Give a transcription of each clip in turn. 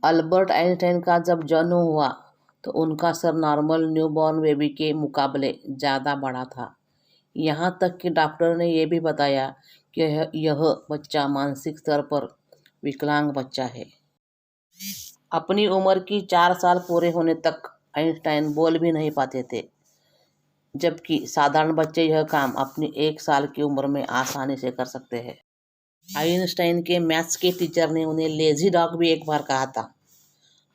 Albert Einstein का जब जन्म हुआ तो उनका सर नॉर्मल न्यूबॉर्न बेबी के मुकाबले ज़्यादा बड़ा था। यहाँ तक कि डॉक्टर ने यह भी बताया कि यह बच्चा मानसिक स्तर पर विकलांग बच्चा है। अपनी उम्र की 4 साल पूरे होने तक आइंस्टाइन बोल भी नहीं पाते थे, जबकि साधारण बच्चे यह काम अपनी 1 साल की उम्र में आसानी से कर सकते हैं। आइंस्टाइन के मैथ्स के टीचर ने उन्हें लेजी डॉग भी एक बार कहा था।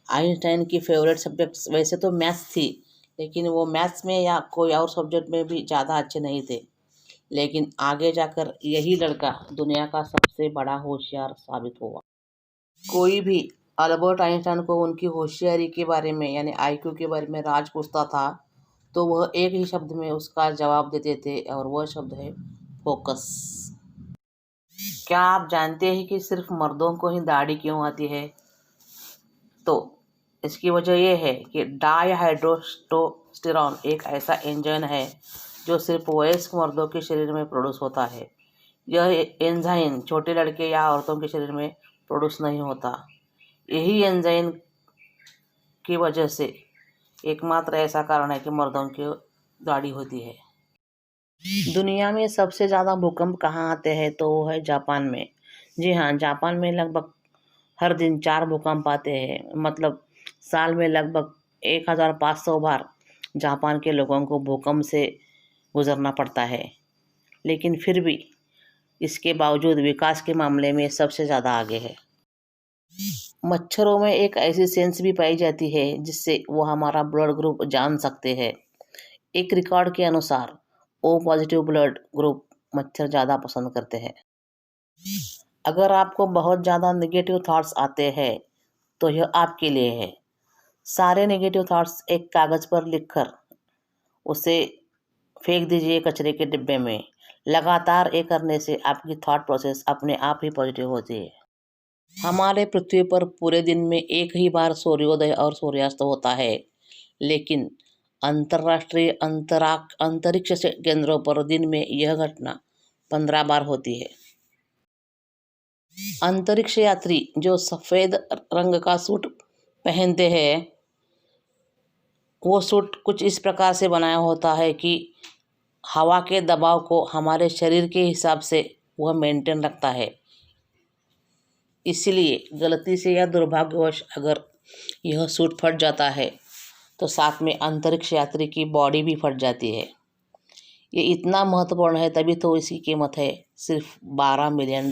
आइंस्टाइन की फेवरेट सब्जेक्ट वैसे तो मैथ्स थी, लेकिन वो मैथ्स में या कोई और सब्जेक्ट में भी ज़्यादा अच्छे नहीं थे। लेकिन आगे जाकर यही लड़का दुनिया का सबसे बड़ा होशियार साबित हुआ। कोई भी अल्बर्ट आइंस्टाइन को उनकी होशियारी के बारे में यानी आईक्यू के बारे में राज पूछता था तो वह एक ही शब्द में उसका जवाब देते थे, और वह शब्द है फोकस। क्या आप जानते हैं कि सिर्फ मर्दों को ही दाढ़ी क्यों आती है? तो इसकी वजह यह है कि डायहाइड्रोटेस्टोस्टेरॉन एक ऐसा एंजाइम है जो सिर्फ वयस्क मर्दों के शरीर में प्रोड्यूस होता है। यह एंजाइम छोटे लड़के या औरतों के शरीर में प्रोड्यूस नहीं होता। यही एंजाइम की वजह से एकमात्र ऐसा कारण है कि मर्दों की दाढ़ी होती है। दुनिया में सबसे ज़्यादा भूकंप कहाँ आते हैं? तो वो है जापान में। जी हाँ, जापान में लगभग हर दिन 4 भूकंप आते हैं। मतलब साल में लगभग 1500 बार जापान के लोगों को भूकंप से गुजरना पड़ता है, लेकिन फिर भी इसके बावजूद विकास के मामले में सबसे ज़्यादा आगे है। मच्छरों में एक ऐसी सेंस भी पाई जाती है जिससे वो हमारा ब्लड ग्रुप जान सकते हैं। एक रिकॉर्ड के अनुसार ओ पॉजिटिव ब्लड ग्रुप मच्छर ज़्यादा पसंद करते हैं। अगर आपको बहुत ज़्यादा नेगेटिव थॉट्स आते हैं तो यह आपके लिए है। सारे नेगेटिव थॉट्स एक कागज़ पर लिखकर उसे फेंक दीजिए कचरे के डिब्बे में। लगातार ये करने से आपकी थॉट प्रोसेस अपने आप ही पॉजिटिव होती है। हमारे पृथ्वी पर पूरे दिन में एक ही बार सूर्योदय और सूर्यास्त होता है, लेकिन अंतर्राष्ट्रीय अंतरिक्ष केंद्रों पर दिन में यह घटना 15 बार होती है। अंतरिक्ष यात्री जो सफ़ेद रंग का सूट पहनते हैं, वो सूट कुछ इस प्रकार से बनाया होता है कि हवा के दबाव को हमारे शरीर के हिसाब से वह मेंटेन रखता है। इसलिए गलती से या दुर्भाग्यवश अगर यह सूट फट जाता है तो साथ में अंतरिक्ष यात्री की बॉडी भी फट जाती है। ये इतना महत्वपूर्ण है, तभी तो इसकी कीमत है सिर्फ $12 मिलियन।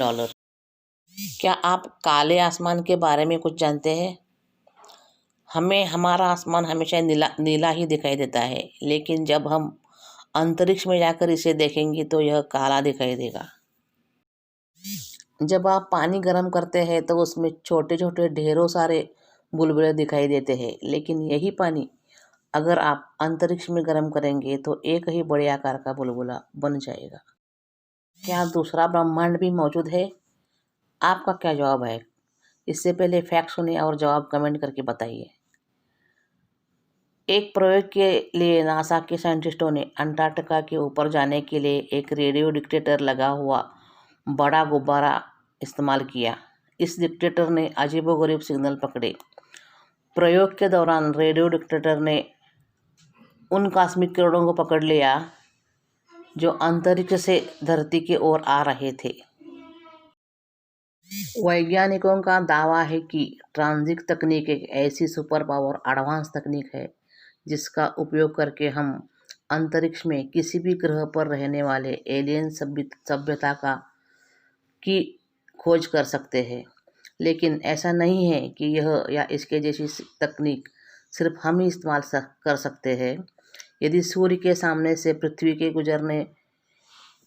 क्या आप काले आसमान के बारे में कुछ जानते हैं? हमें हमारा आसमान हमेशा नीला ही दिखाई देता है, लेकिन जब हम अंतरिक्ष में जाकर इसे देखेंगे तो यह काला दिखाई देगा। जब आप पानी गर्म करते हैं तो उसमें छोटे छोटे ढेरों सारे बुलबुले दिखाई देते हैं, लेकिन यही पानी अगर आप अंतरिक्ष में गर्म करेंगे तो एक ही बड़े आकार का बुलबुला बन जाएगा। क्या दूसरा ब्रह्मांड भी मौजूद है? आपका क्या जवाब है? इससे पहले फैक्ट सुनिए और जवाब कमेंट करके बताइए। एक प्रयोग के लिए नासा के साइंटिस्टों ने अंटार्कटिका के ऊपर जाने के लिए एक रेडियो डिटेक्टर लगा हुआ बड़ा गुब्बारा इस्तेमाल किया। इस डिटेक्टर ने अजीबोगरीब सिग्नल पकड़े। प्रयोग के दौरान रेडियो डिटेक्टर ने उन कॉस्मिक किरणों को पकड़ लिया जो अंतरिक्ष से धरती की ओर आ रहे थे। वैज्ञानिकों का दावा है कि ट्रांजिट तकनीक एक ऐसी सुपर पावर एडवांस तकनीक है जिसका उपयोग करके हम अंतरिक्ष में किसी भी ग्रह पर रहने वाले एलियन सभ्यता की खोज कर सकते हैं। लेकिन ऐसा नहीं है कि यह या इसके जैसी तकनीक सिर्फ हम ही इस्तेमाल कर सकते हैं। यदि सूर्य के सामने से पृथ्वी के गुजरने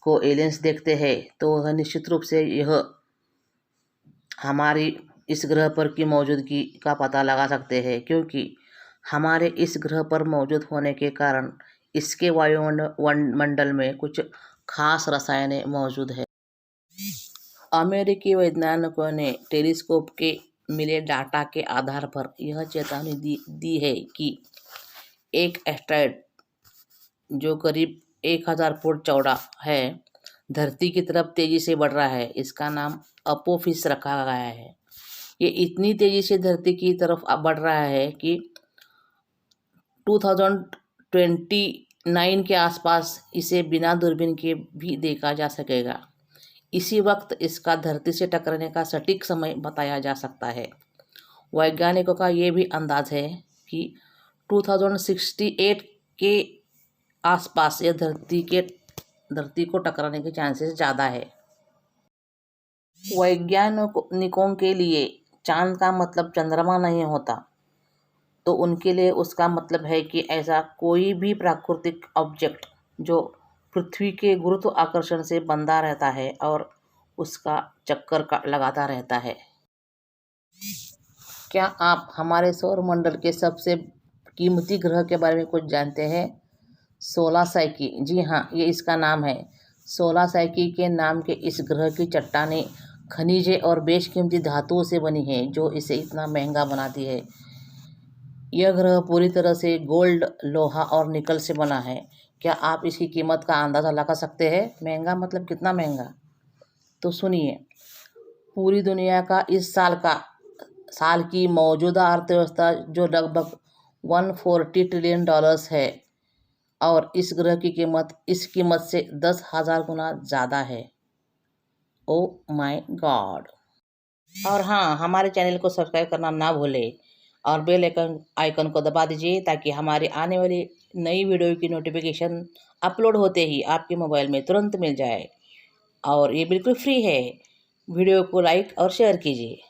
को एलियंस देखते हैं तो वह निश्चित रूप से यह हमारी इस ग्रह पर की मौजूदगी का पता लगा सकते हैं, क्योंकि हमारे इस ग्रह पर मौजूद होने के कारण इसके वायुमंडल में कुछ खास रसायन मौजूद है। अमेरिकी वैज्ञानिकों ने टेलीस्कोप के मिले डाटा के आधार पर यह चेतावनी दी है कि एक एस्टेरॉयड जो करीब 1000 फुट चौड़ा है धरती की तरफ तेजी से बढ़ रहा है। इसका नाम अपोफिस रखा गया है। ये इतनी तेज़ी से धरती की तरफ बढ़ रहा है कि 2029 के आसपास इसे बिना दूरबीन के भी देखा जा सकेगा। इसी वक्त इसका धरती से टकराने का सटीक समय बताया जा सकता है। वैज्ञानिकों का ये भी अंदाज है कि 2068 के आसपास यह धरती को टकराने के चांसेस ज़्यादा है। वैज्ञानिकों के लिए चांद का मतलब चंद्रमा नहीं होता, तो उनके लिए उसका मतलब है कि ऐसा कोई भी प्राकृतिक ऑब्जेक्ट जो पृथ्वी के गुरुत्वाकर्षण से बंधा रहता है और उसका चक्कर लगाता रहता है। क्या आप हमारे सौरमंडल के सबसे कीमती ग्रह के बारे में कुछ जानते हैं? सोला साइकी, जी हाँ, ये इसका नाम है। सोला साइकी के नाम के इस ग्रह की चट्टानें खनिजे और बेशकीमती धातुओं से बनी है जो इसे इतना महंगा बनाती है। यह ग्रह पूरी तरह से गोल्ड, लोहा और निकल से बना है। क्या आप इसकी कीमत का अंदाज़ा लगा सकते हैं? महंगा मतलब कितना महंगा? तो सुनिए, पूरी दुनिया का इस साल की मौजूदा अर्थव्यवस्था जो लगभग 140 ट्रिलियन डॉलर्स है, और इस ग्रह की कीमत इस कीमत से 10,000 गुना ज़्यादा है। Oh my God! और हाँ, हमारे चैनल को सब्सक्राइब करना ना भूलें और बेल आइकन को दबा दीजिए ताकि हमारी आने वाली नई वीडियो की नोटिफिकेशन अपलोड होते ही आपके मोबाइल में तुरंत मिल जाए। और ये बिल्कुल फ्री है। वीडियो को लाइक और शेयर कीजिए।